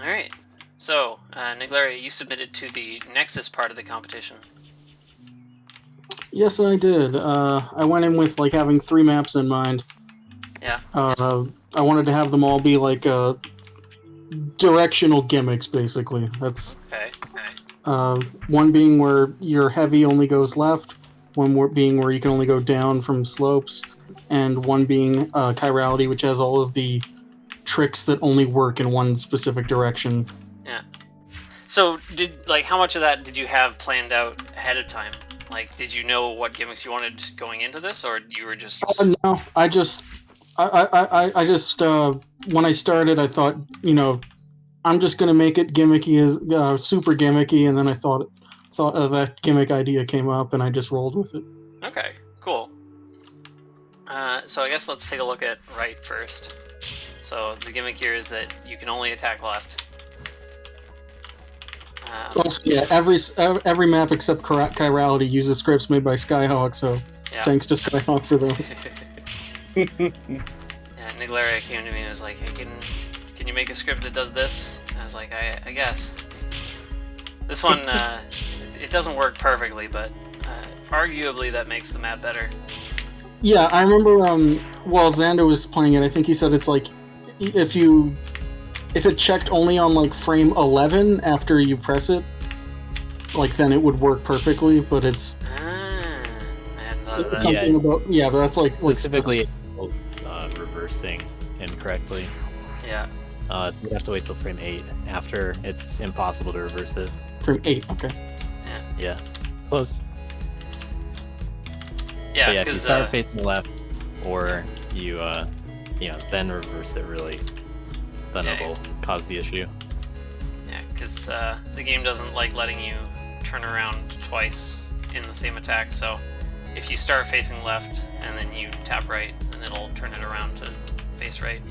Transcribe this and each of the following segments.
Alright. So, Naegleria, you submitted to the Nexus part of the competition. Yes, I did. I went in with like having 3 maps in mind. Yeah. I wanted to have them all be like directional gimmicks, basically. That's Okay. one being where your heavy only goes left, one being where you can only go down from slopes, and one being Chirality, which has all of the tricks that only work in one specific direction. Yeah. So, how much of that did you have planned out ahead of time? Like, did you know what gimmicks you wanted going into this, or you were just... No, I just when I started, I thought, I'm just gonna make it gimmicky, as super gimmicky, and then I thought that gimmick idea came up, and I just rolled with it. Okay, cool. So I guess let's take a look at right first. So the gimmick here is that you can only attack left. Also, yeah, every map except Chirality uses scripts made by Skyhawk, so yeah. Thanks to Skyhawk for those. Yeah, Naegleria came to me and was like, hey, can you make a script that does this? And I was like, I guess. This one, it doesn't work perfectly, but arguably that makes the map better. Yeah, I remember while Zaandaa was playing it, I think he said it's like, if it checked only on like frame 11 after you press it, like then it would work perfectly, but it's something about but that's like specifically reversing incorrectly. Yeah. You have to wait till frame 8 after it's impossible to reverse it. Frame 8, okay. Yeah. Close. Yeah, if you start facing left, or you then reverse it really, then it'll cause the issue. Yeah, because the game doesn't like letting you turn around twice in the same attack, so if you start facing left and then you tap right, then it'll turn it around to face right.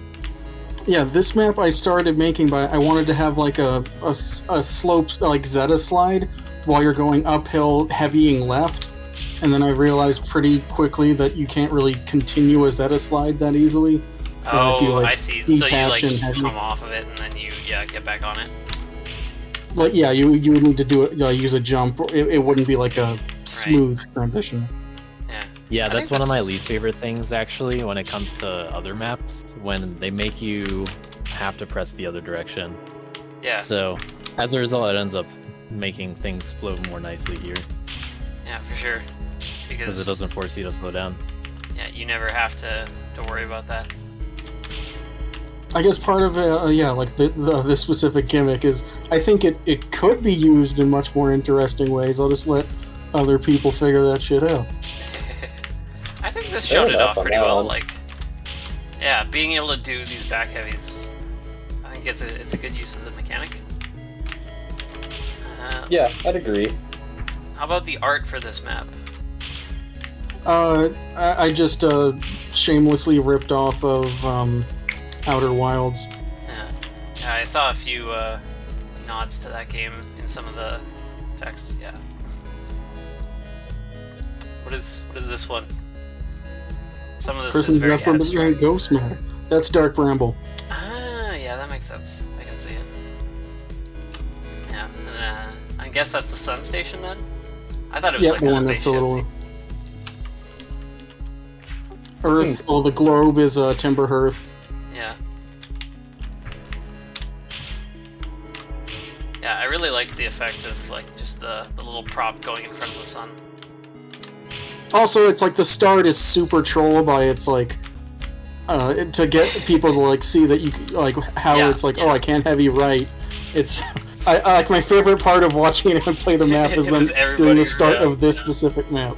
Yeah, this map I started making I wanted to have like a slope, like Zeta slide, while you're going uphill, heavying left, and then I realized pretty quickly that you can't really continue a Zeta slide that easily. Oh, if you, like, I see. So you and come off of it and then you get back on it. Like you would need to do it, use a jump. It wouldn't be like a smooth transition. Yeah, that's one of my least favorite things, actually, when it comes to other maps, when they make you have to press the other direction. Yeah. So, as a result, it ends up making things flow more nicely here. Yeah, for sure. Because it doesn't force you to slow down. Yeah, you never have to worry about that. I guess part of like this specific gimmick is, I think it could be used in much more interesting ways. I'll just let other people figure that shit out. I think this showed it off pretty well. Like, yeah, being able to do these back heavies, I think it's a good use of the mechanic. Yeah, I'd agree. How about the art for this map? I just shamelessly ripped off of Outer Wilds. Yeah, I saw a few nods to that game in some of the text. Yeah. What is this one? Some of this is very abstract. Ghost matter. That's Dark Bramble. Ah, yeah, that makes sense. I can see it. Yeah, and I guess that's the Sun Station then? I thought it was like the one that's a little... Earth, well, the globe is Timber Hearth. Yeah. Yeah, I really liked the effect of like just the little prop going in front of the sun. Also, it's like the start is super troll by it's like to get people to like see that you like how it's like, oh, I can't heavy right. It's I like my favorite part of watching anyone play the map is them doing the start of this specific map.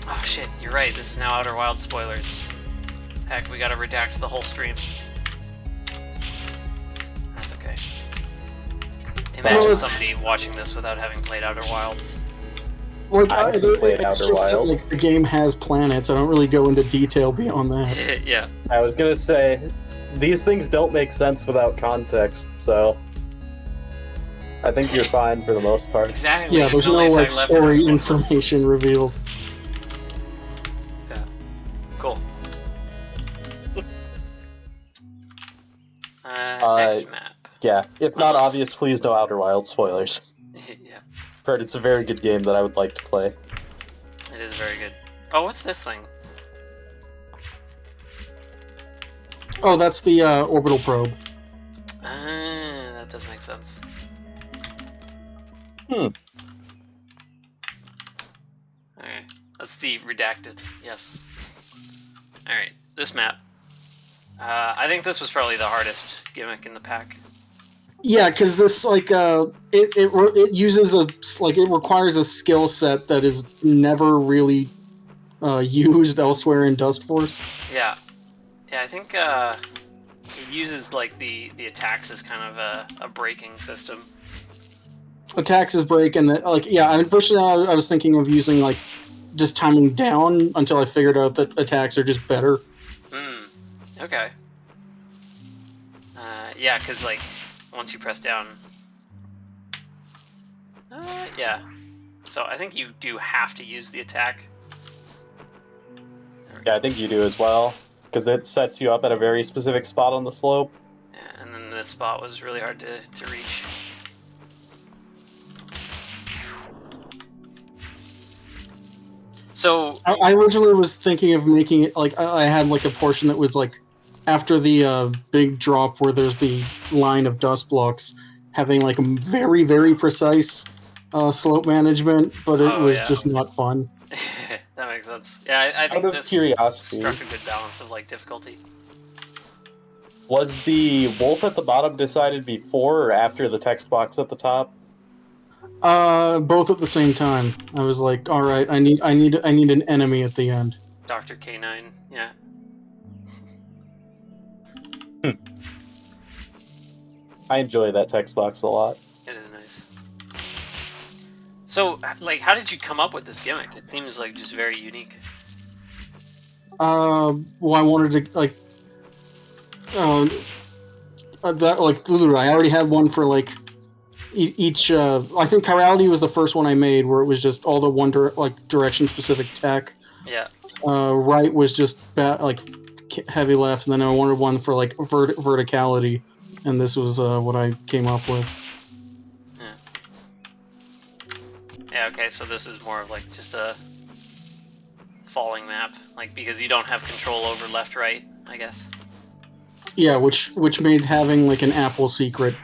Oh shit, you're right. This is now Outer Wilds spoilers. Heck, we gotta redact the whole stream. That's okay. Imagine somebody watching this without having played Outer Wilds. Like, it's just that, like, the game has planets. I don't really go into detail beyond that. Yeah. I was gonna say, these things don't make sense without context, so I think you're fine for the most part. Exactly. Yeah, there's no like story information revealed. Yeah. Cool. Next map. Yeah, if not Unless- obvious, please no Outer Wilds spoilers. Yeah, But it's a very good game that I would like to play. it is very good. Oh, what's this thing? Oh, that's the orbital probe. Ah, that does make sense. Hmm. Alright, that's the redacted, yes. Alright, this map. I think this was probably the hardest gimmick in the pack. Yeah, because this it uses it requires a skill set that is never really used elsewhere in Dustforce. Yeah. Yeah, I think it uses like the attacks as kind of a braking system. Attacks is break, and unfortunately I was thinking of using like just timing down until I figured out that attacks are just better. Okay. Yeah, because like once you press down. Yeah. So I think you do have to use the attack. Yeah, I think you do as well, because it sets you up at a very specific spot on the slope. Yeah, and then this spot was really hard to reach. So I originally was thinking of making it like I had like a portion that was like after the big drop where there's the line of dust blocks, having like a very, very precise slope management, but it was just not fun. that makes sense. Yeah, I think Out of this curiosity, struck a good balance of like difficulty. was the wolf at the bottom decided before or after the text box at the top? Both at the same time. I was like, all right, I need an enemy at the end. Dr. K9, yeah. I enjoy that text box a lot. It is nice. So, like, how did you come up with this gimmick? It seems like just very unique. Well, I wanted to like, that like I already had one for like each. I think Chirality was the first one I made where it was just all the one direction specific tech. Yeah. Right was just heavy left, and then I wanted one for like verticality, and this was what I came up with. Yeah, okay, so this is more of like just a falling map, like because you don't have control over left right, I guess. Yeah, which made having like an apple secret,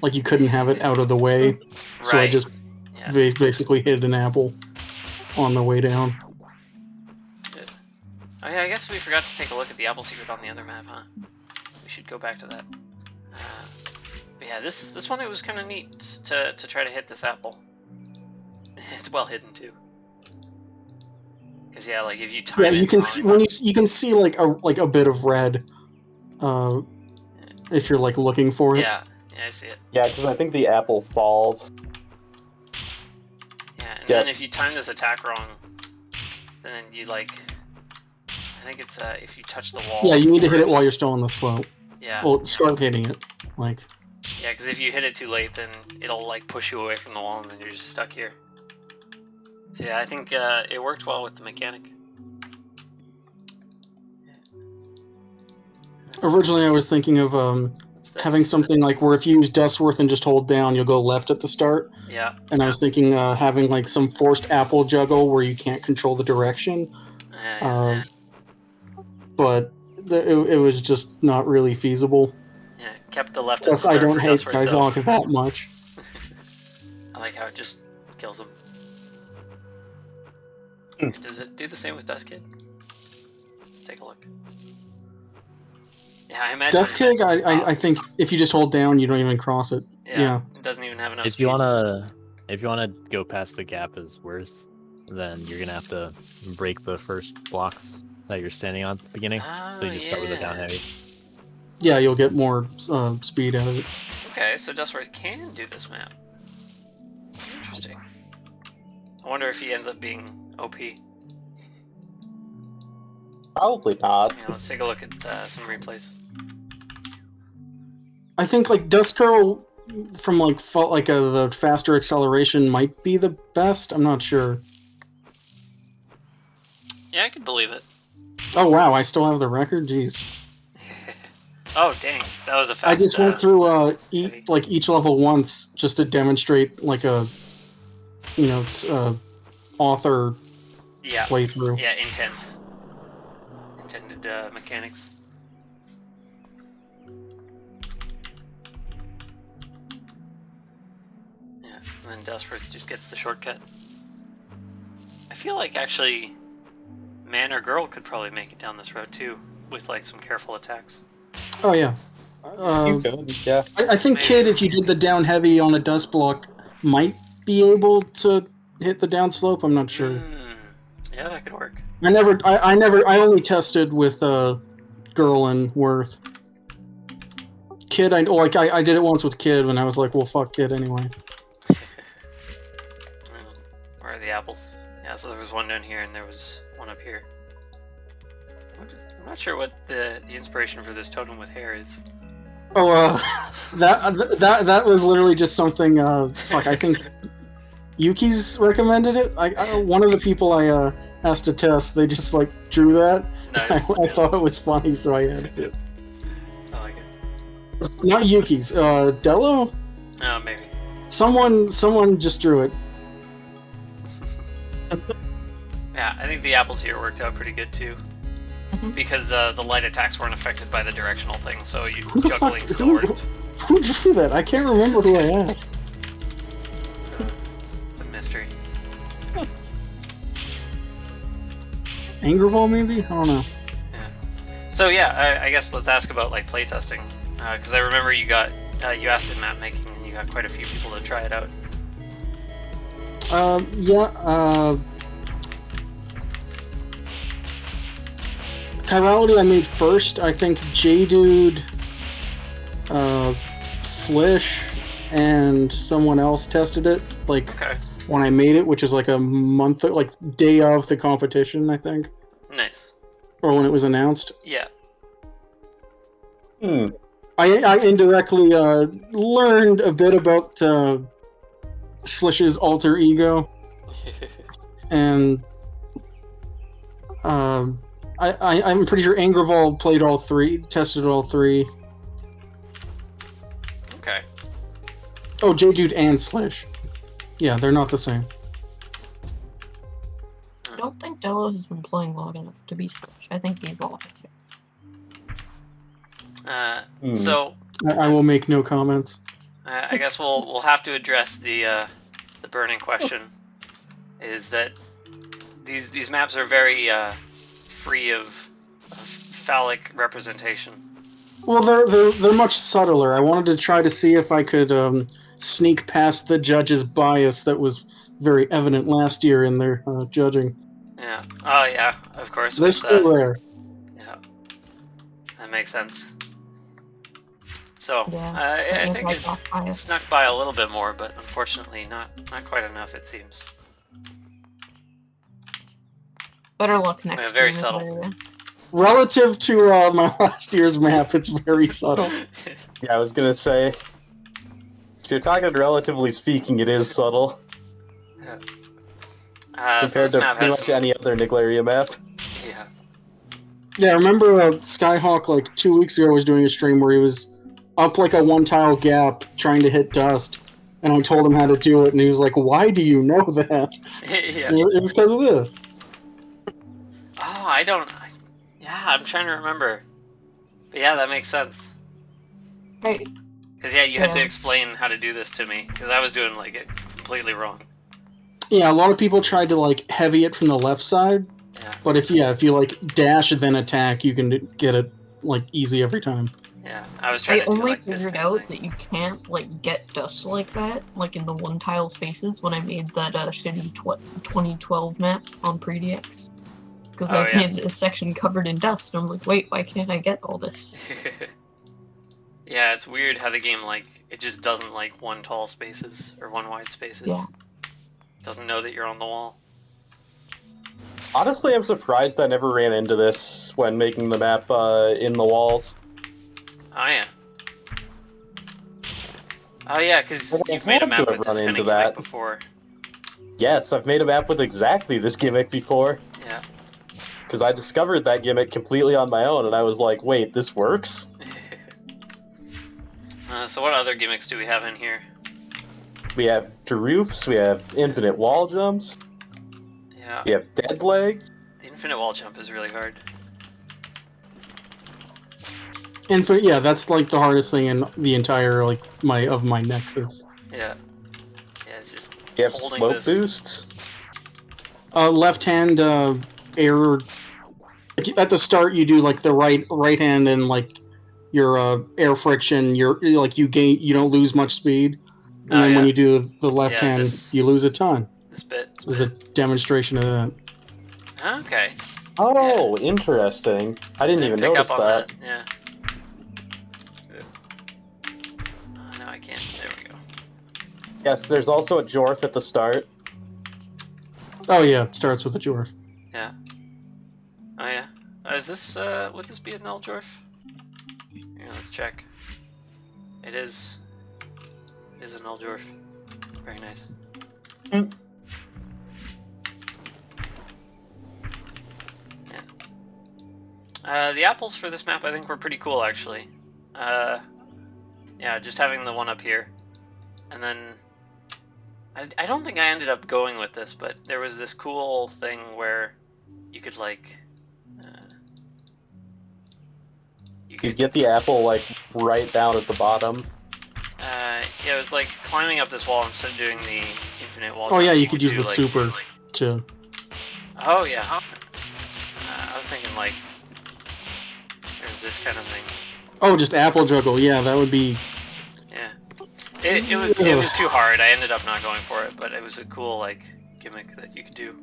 like you couldn't have it out of the way, so I just basically hid an apple on the way down. Oh yeah, I guess we forgot to take a look at the apple secret on the other map, huh? We should go back to that. But yeah, this one, it was kind of neat to try to hit this apple. It's well hidden too. Cause yeah, like if you time you can see you can see like a bit of red, if you're like looking for it. Yeah, I see it. Yeah, because I think the apple falls. Yeah, and then if you time this attack wrong, then you like, I think it's if you touch the wall. Yeah, you need to hit it while you're still on the slope. Yeah. Well, start hitting it, like. Yeah, because if you hit it too late, then it'll like push you away from the wall, and then you're just stuck here. So yeah, I think it worked well with the mechanic. Originally, I was thinking of having something like where if you use Dustforce and just hold down, you'll go left at the start. Yeah. And I was thinking having like some forced apple juggle where you can't control the direction. But it was just not really feasible. Yeah, kept the left. Plus, I don't hate Skyhawk that much. I like how it just kills him. Does it do the same with Dust Kid? Let's take a look. Yeah, I imagine. Dust Kid, I think if you just hold down, you don't even cross it. Yeah. It doesn't even have enough If speed. you wanna go past the gap is worse, then you're gonna have to break the first blocks that you're standing on at the beginning. So you just start with a down heavy. Yeah, you'll get more speed out of it. Okay, so Dustforce can do this map. Interesting. I wonder if he ends up being OP. Probably not. Yeah, let's take a look at some replays. I think like Dust Curl from like the faster acceleration might be the best. I'm not sure. Yeah, I could believe it. Oh wow, I still have the record. Jeez. Oh, dang. That was a fast... I just went through heavy. each level once just to demonstrate like a, author Yeah. playthrough. Yeah, intended mechanics. Yeah, and then Dustforce just gets the shortcut. I feel like actually man or girl could probably make it down this road too, with like some careful attacks. Oh yeah. You could, yeah. I think Maybe. Kid, if you did the down heavy on a dust block, might be able to hit the down slope. I'm not sure. Yeah, that could work. I only tested with Girl and Worth. Kid, I did it once with Kid when I was like, well, fuck Kid anyway. Where are the apples? Yeah, so there was one down here and there was one up here. I'm not sure what the inspiration for this totem with hair is. Oh, that was literally just something. I think Yuki's recommended it. One of the people I asked to test, they just like drew that. Nice. I thought it was funny, so I added it. I like it. Not Yuki's. Dello? Oh, maybe. Someone just drew it. Yeah, I think the apples here worked out pretty good too. Because the light attacks weren't affected by the directional thing, so juggling still worked. Who drew that? I can't remember who I asked. It's a mystery. Angerval, maybe? I don't know. Yeah. So yeah, I guess let's ask about like playtesting, because I remember you asked in Mapmaking and you got quite a few people to try it out. Chirality I made first. I think J-Dude, Slish, and someone else tested it. Okay. When I made it, which is like a month, like day of the competition, I think. Nice. Or when it was announced. Yeah. I indirectly learned a bit about Slish's alter ego, and I'm pretty sure Angerval played all three, tested all three. Okay. Oh, J-Dude and Slish. Yeah, they're not the same. I don't think Dello has been playing long enough to be Slish. I think he's long. So I will make no comments. I guess we'll have to address the burning question. Is that these maps are very free of phallic representation. Well, they're much subtler. I wanted to try to see if I could sneak past the judge's bias that was very evident last year in their judging. Yeah. Oh yeah. Of course. They're still there. Yeah. That makes sense. So Yeah, I think it bias. snuck by a little bit more, but unfortunately not quite enough. It seems. Better luck next Yeah, very year, subtle. Naegleria. Relative to my last year's map, it's very subtle. Yeah, I was gonna say, if you're talking relatively speaking, it is subtle. So Compared this to map pretty has much some, any other Naegleria map. yeah. Yeah, I remember Skyhawk like 2 weeks ago was doing a stream where he was up like a one-tile gap trying to hit dust, and I told him how to do it, and he was like, "Why do you know that?" Yeah. And it was because of this. Oh, I'm trying to remember. But yeah, that makes sense. Hey, Because yeah, you had to Yeah. explain how to do this to me, because I was doing like it completely wrong. Yeah, a lot of people tried to like heavy it from the left side, Yeah. but if you like dash then attack, you can get it like easy every time. Yeah. I was trying I to do only like this figured kind of out thing. that you can't like get dust like that, like in the one tile spaces when I made that shitty 2012 map on PreDX. Because Oh, I yeah. made a section covered in dust, and I'm like, wait, why can't I get all this? Yeah, it's weird how the game like it just doesn't like one tall spaces or one wide spaces. Yeah. Doesn't know that you're on the wall. Honestly, I'm surprised I never ran into this when making the map in the walls. Oh yeah. Oh yeah, because Well, you've made a I've map had to with this run kind of into gimmick that. before. Yes, I've made a map with exactly this gimmick before. Yeah. Because I discovered that gimmick completely on my own, and I was like, wait, this works? So what other gimmicks do we have in here? We have roofs, we have infinite wall jumps, Yeah. we have dead leg. The infinite wall jump is really hard. Yeah, that's like the hardest thing in the entire like my nexus. Yeah. Yeah, it's just We have holding slope this. boosts. Left hand air. At the start, you do like the right hand and like your air friction. You don't lose much speed, and then when you do the left hand, you lose a ton. This bit. There's a demonstration of that. Okay. Oh, interesting. I didn't even pick notice up on that. Yeah. No, I can't. There we go. Yes, there's also a Jorf at the start. Oh yeah, it starts with a Jorf. Yeah. Oh yeah. Is this would this be a null Jorf? Here, let's check. It is. It is a null Jorf. Very nice. Yeah. The apples for this map I think were pretty cool actually. Yeah, just having the one up here. And then I don't think I ended up going with this, but there was this cool thing where you could like You could get the apple like right down at the bottom. Yeah, it was like climbing up this wall instead of doing the infinite wall. Oh jump, yeah, you could use do, the like, super to. Oh yeah. I was thinking like there's this kind of thing. Oh, just apple juggle. Yeah, that would be. Yeah. It was too hard. I ended up not going for it, but it was a cool like gimmick that you could do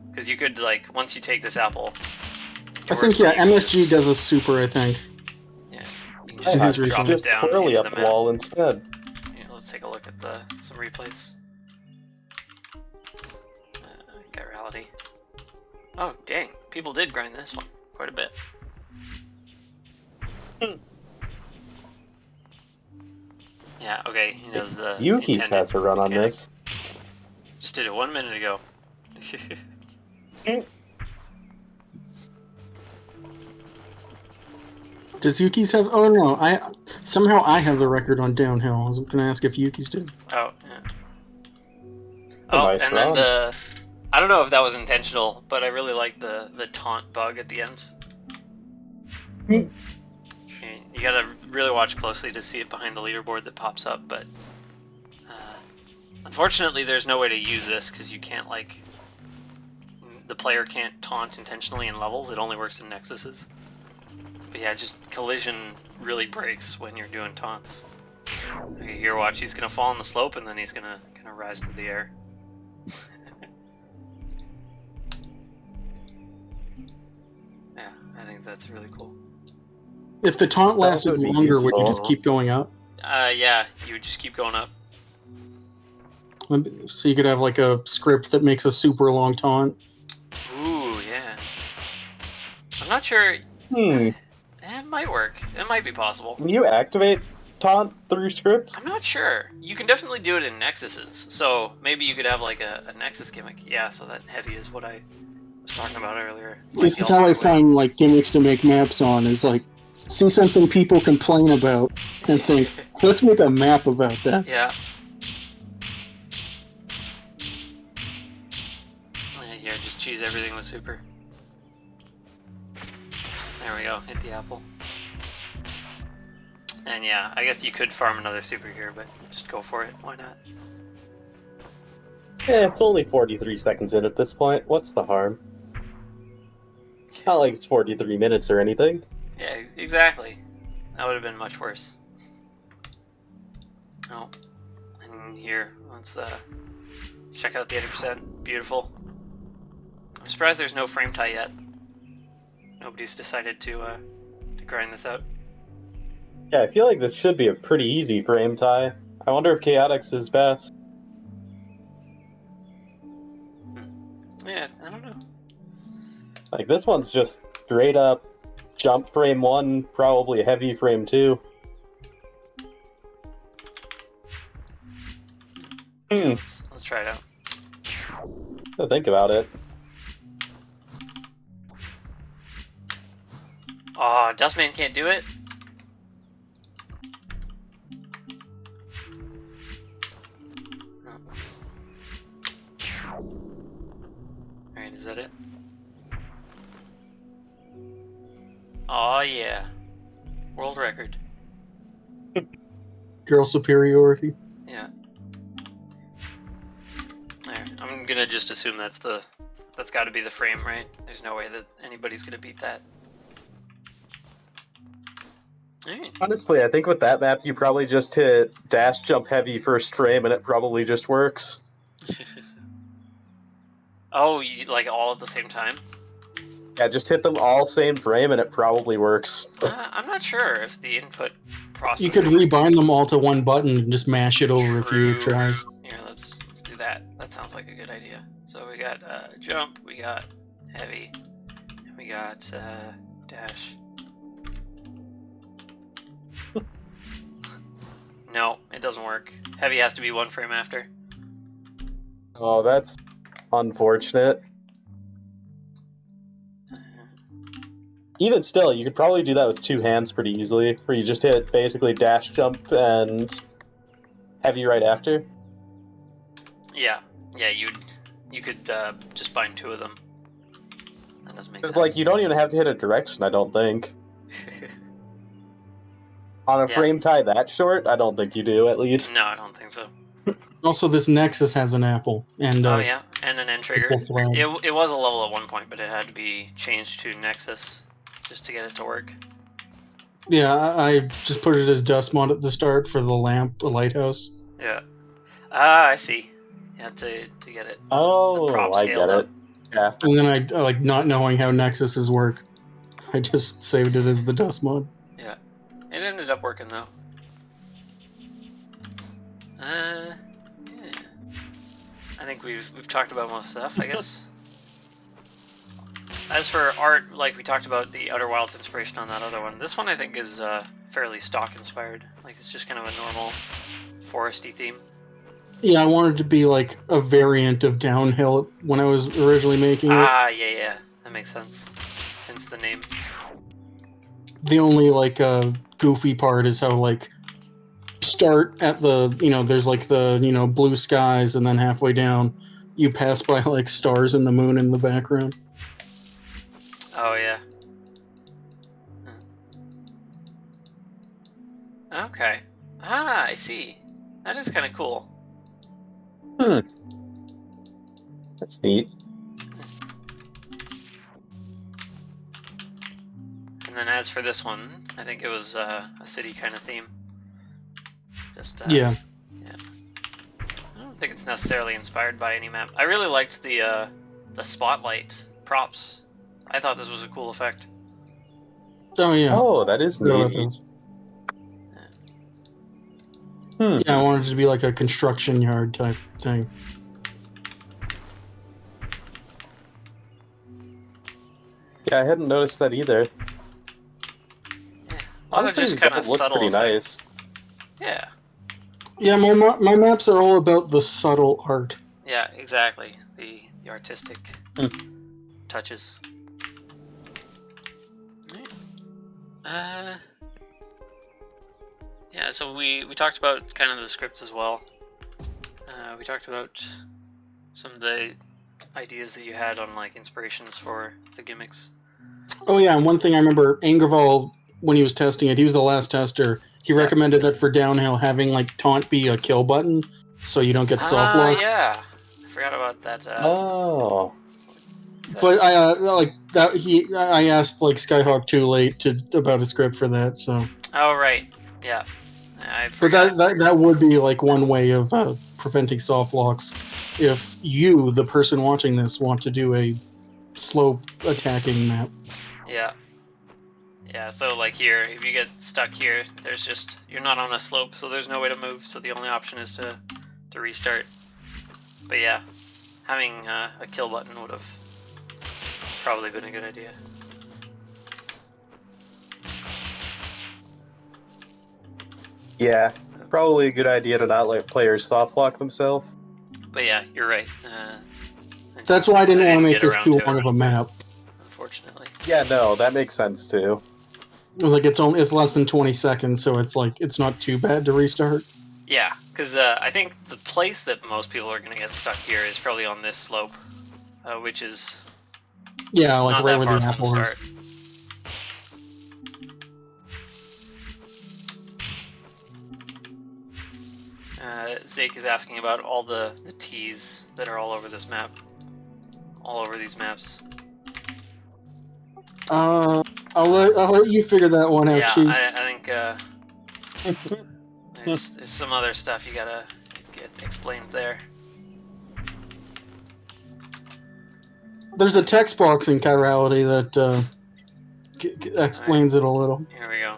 because you could like once you take this apple. I think MSG does a super. I think. Yeah. You can just drop it Just down twirly into up the the map. wall instead. Yeah, let's take a look at some replays. Chirality. Oh dang! People did grind this one quite a bit. Yeah. Okay. He knows the. Yuki's intended has a run on mechanic. this. Just did it 1 minute ago. Does Yuki's have? Oh no, somehow I have the record on downhill. I was gonna ask if Yuki's did. Oh, yeah. A Oh, nice and then run. I don't know if that was intentional, but I really like the taunt bug at the end. You gotta really watch closely to see it behind the leaderboard that pops up, but unfortunately there's no way to use this because you can't like the player can't taunt intentionally in levels. It only works in nexuses. But yeah, just collision really breaks when you're doing taunts. Okay, here, watch. He's gonna fall on the slope and then he's gonna rise into the air. Yeah, I think that's really cool. If the taunt lasted would be longer, would you useful. just keep going up? Yeah, you would just keep going up. So you could have like a script that makes a super long taunt. Ooh, yeah. I'm not sure. It might work. It might be possible. Can you activate taunt through script? I'm not sure. You can definitely do it in nexuses. So maybe you could have like a nexus gimmick. Yeah, so that heavy is what I was talking about earlier. It's This like is the how I ultimate way. find like gimmicks to make maps on. Is like see something people complain about and think, let's make a map about that. Yeah. Here, just cheese everything with super. There we go, hit the apple. And yeah, I guess you could farm another super here, but just go for it, why not? Yeah, it's only 43 seconds in at this point. What's the harm? It's not like it's 43 minutes or anything. Yeah, exactly. That would have been much worse. Oh, and here, let's check out the 80%. Beautiful. I'm surprised there's no frame tie yet. Nobody's decided to grind this out. Yeah, I feel like this should be a pretty easy frame tie. I wonder if Chaotix is best. Yeah, I don't know. Like, this one's just straight up jump frame 1, probably a heavy frame 2. Let's try it out. So think about it. Oh, Dustman can't do it? Oh yeah. World record. Girl superiority. Yeah. There. I'm gonna just assume that's got to be the frame, right? There's no way that anybody's gonna beat that. Alright. Honestly, I think with that map, you probably just hit dash jump heavy first frame, and it probably just works. Oh, you, like all at the same time? Yeah, just hit them all same frame, and it probably works. I'm not sure if the input processor. You could rebind them all to one button and just mash it over a few True. tries. Here, let's do that. That sounds like a good idea. So we got jump, we got heavy, and we got dash. No, it doesn't work. Heavy has to be one frame after. Oh, that's unfortunate. Even still, you could probably do that with two hands pretty easily, where you just hit basically dash jump and heavy right after. Yeah, you could just bind two of them. That doesn't make sense. Because, like, you don't even have to hit a direction, I don't think. On a Yeah. frame tie that short, I don't think you do, at least. No, I don't think so. Also, this Nexus has an apple, and Oh yeah, and an end trigger. triple flag. It was a level at one point, but it had to be changed to Nexus just to get it to work. Yeah, I just put it as dust mod at the start for the lamp, the lighthouse. Yeah. Ah, I see. You had to get it. Oh, prop I scaled get up. it. Yeah. And then I like not knowing how Nexuses work, I just saved it as the dust mod. Yeah. It ended up working though. Yeah. I think we've talked about most stuff, I guess. As for art, like we talked about the Outer Wilds inspiration on that other one, this one I think is fairly stock inspired. Like it's just kind of a normal foresty theme. Yeah, I wanted to be like a variant of Downhill when I was originally making it. Ah, yeah, that makes sense. Hence the name. The only like goofy part is how like start at the there's like the blue skies, and then halfway down you pass by like stars and the moon in the background. Oh yeah. Okay. Ah, I see. That is kind of cool. That's neat. And then as for this one, I think it was a city kind of theme. Just Yeah. I don't think it's necessarily inspired by any map. I really liked the spotlight props. I thought this was a cool effect. Oh yeah. Oh, that is Yeah, neat. Yeah, I wanted it to be like a construction yard type thing. Yeah, I hadn't noticed that either. Yeah. A lot of just kind of look subtle pretty effects. nice. Yeah. Yeah, my maps are all about the subtle art. Yeah, exactly. The artistic touches. Right. Yeah, so we talked about kind of the scripts as well. We talked about some of the ideas that you had on like inspirations for the gimmicks. Oh yeah, and one thing I remember, Angerval, when he was testing it, he was the last tester. He recommended that for Downhill, having like taunt be a kill button, so you don't get soft lock. Yeah, I forgot about that. Oh. But I asked like Skyhawk too late about a script for that. So. Oh right, yeah. I But forgot. that would be like one way of preventing soft locks. If you, the person watching this, want to do a slope attacking map. Yeah. Yeah, so like here, if you get stuck here, there's just, you're not on a slope, so there's no way to move, so the only option is to restart. But yeah, having a kill button would have probably been a good idea. Yeah, probably a good idea to not let players soft lock themselves. But yeah, you're right. That's why I didn't want to make get this around too to long it, of a map. unfortunately. Yeah, no, that makes sense too. Like it's less than 20 seconds, so it's like it's not too bad to restart. Yeah, because I think the place that most people are going to get stuck here is probably on this slope, which is Yeah, like not right that where far the from apple the is. start. Zake is asking about all the T's that are all over this map. All over these maps. I'll let you figure that one out, Yeah, Chief. I think there's some other stuff you gotta get explained there. There's a text box in Chirality that explains it a little. Here we go.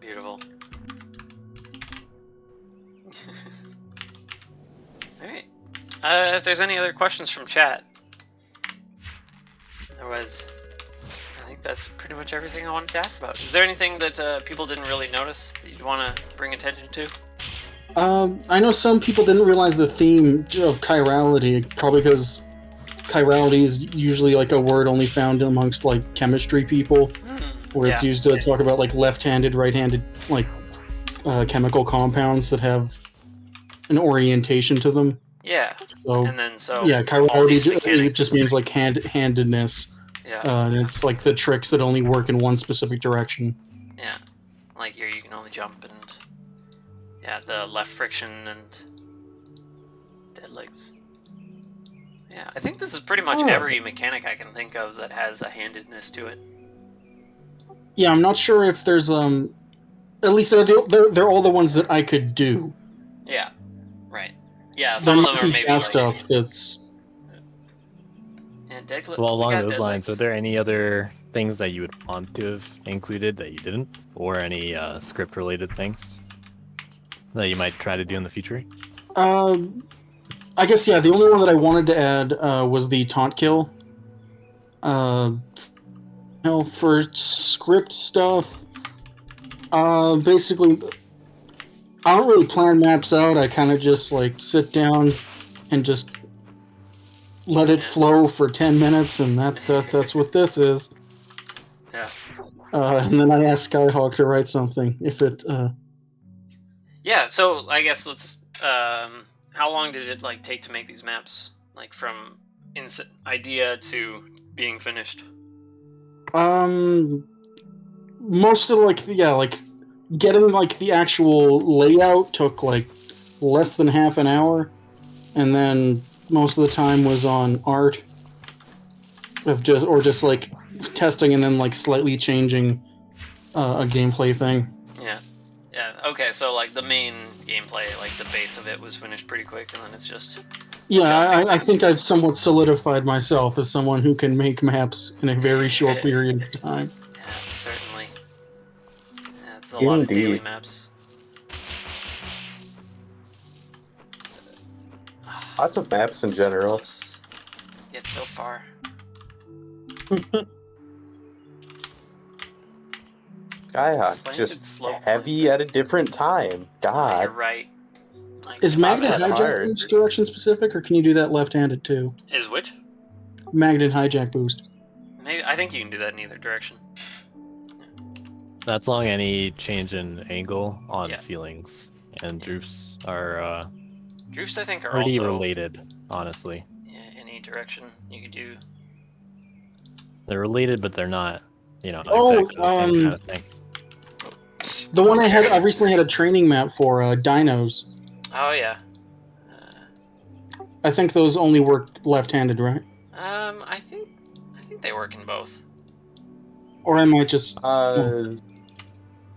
Beautiful. Alright. If there's any other questions from chat. Otherwise, I think that's pretty much everything I wanted to ask about. Is there anything that people didn't really notice that you'd want to bring attention to? I know some people didn't realize the theme of chirality, probably because chirality is usually like a word only found amongst like chemistry people, where it's used to talk about like left-handed, right-handed like chemical compounds that have an orientation to them. Yeah. So So yeah, chirality it just means like handedness. Yeah. And it's like the tricks that only work in one specific direction. Yeah. Like here you can only jump and the left friction and dead legs. Yeah, I think this is pretty much every mechanic I can think of that has a handedness to it. Yeah, I'm not sure if there's at least they're all the ones that I could do. Yeah. Right. Yeah, some of them are maybe like stuff that's. Yeah, well, along those lines, are there any other things that you would want to have included that you didn't, or any script-related things that you might try to do in the future? I guess the only one that I wanted to add was the taunt kill. For script stuff, basically, I don't really plan maps out. I kind of just like sit down and just let it flow for 10 minutes, and that's what this is. Yeah. And then I ask Skyhawk to write something if it. Yeah. So I guess let's. How long did it like take to make these maps? Like from idea to being finished? Most of getting like the actual layout took like less than half an hour, and then most of the time was on art of just like testing and then like slightly changing a gameplay thing. Yeah, okay, so like the main gameplay, like the base of it was finished pretty quick, and then it's just... Yeah, I think I've somewhat solidified myself as someone who can make maps in a very short period of time. Yeah, certainly. Yeah, it's a lot of daily maps. Lots of maps in general. Yet so far. Skyhawk, just heavy at a different time. God. You're right. Like, is magnet hijack boost direction specific, or can you do that left-handed too? Is which? Magnet hijack boost. Maybe, I think you can do that in either direction. That's long any change in angle on ceilings, and droofs are droofs I think are pretty also related, honestly. Yeah, any direction you could do. They're related, but they're not, exactly the same kind of thing. The one I recently had a training map for dinos. Oh yeah. I think those only work left-handed, right? I think they work in both. Or I might just. I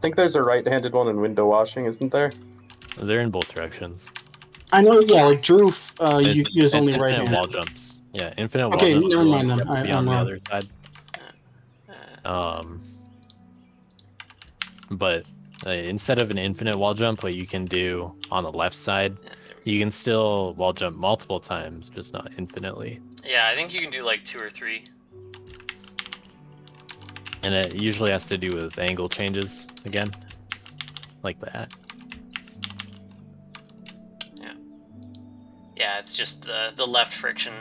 think there's a right-handed one in window washing, isn't there? They're in both directions. I know, yeah, like Droof, you use only infinite right-handed. wall jumps. Yeah, infinite wall okay, jumps. never mind then. Be on the other side. But instead of an infinite wall jump, what you can do on the left side, you can still wall jump multiple times, just not infinitely. Yeah, I think you can do like 2 or 3. And it usually has to do with angle changes again, like that. Yeah, it's just the left friction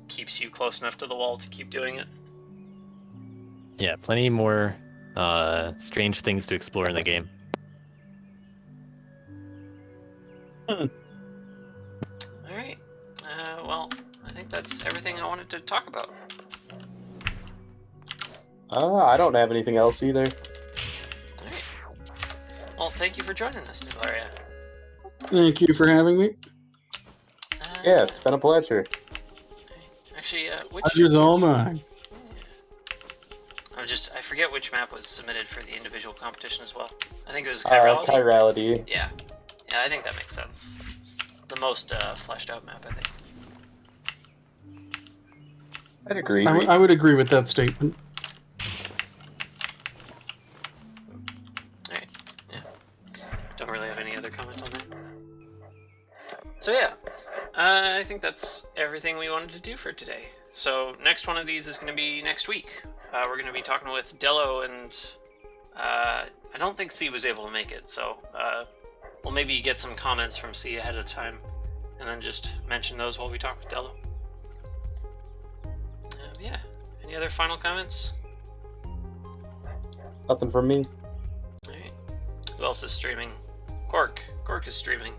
keeps you close enough to the wall to keep doing it. Yeah, plenty more strange things to explore in the game. Alright, well, I think that's everything I wanted to talk about. I don't have anything else either. Alright. Well, thank you for joining us, Naegleria. Thank you for having me. Yeah, it's been a pleasure. Actually, which... Pleasure's all mine. I forget which map was submitted for the individual competition as well. I think it was Chirality. Chirality. Yeah. Yeah, I think that makes sense. It's the most fleshed out map, I think. I'd agree. I would agree with that statement. Alright, yeah. Don't really have any other comment on that. So yeah, I think that's everything we wanted to do for today. So next one of these is going to be next week. We're going to be talking with Dello, and I don't think C was able to make it, so we'll maybe get some comments from C ahead of time, and then just mention those while we talk with Dello. Yeah. Any other final comments? Nothing from me. Alright. Who else is streaming? Cork. Cork is streaming.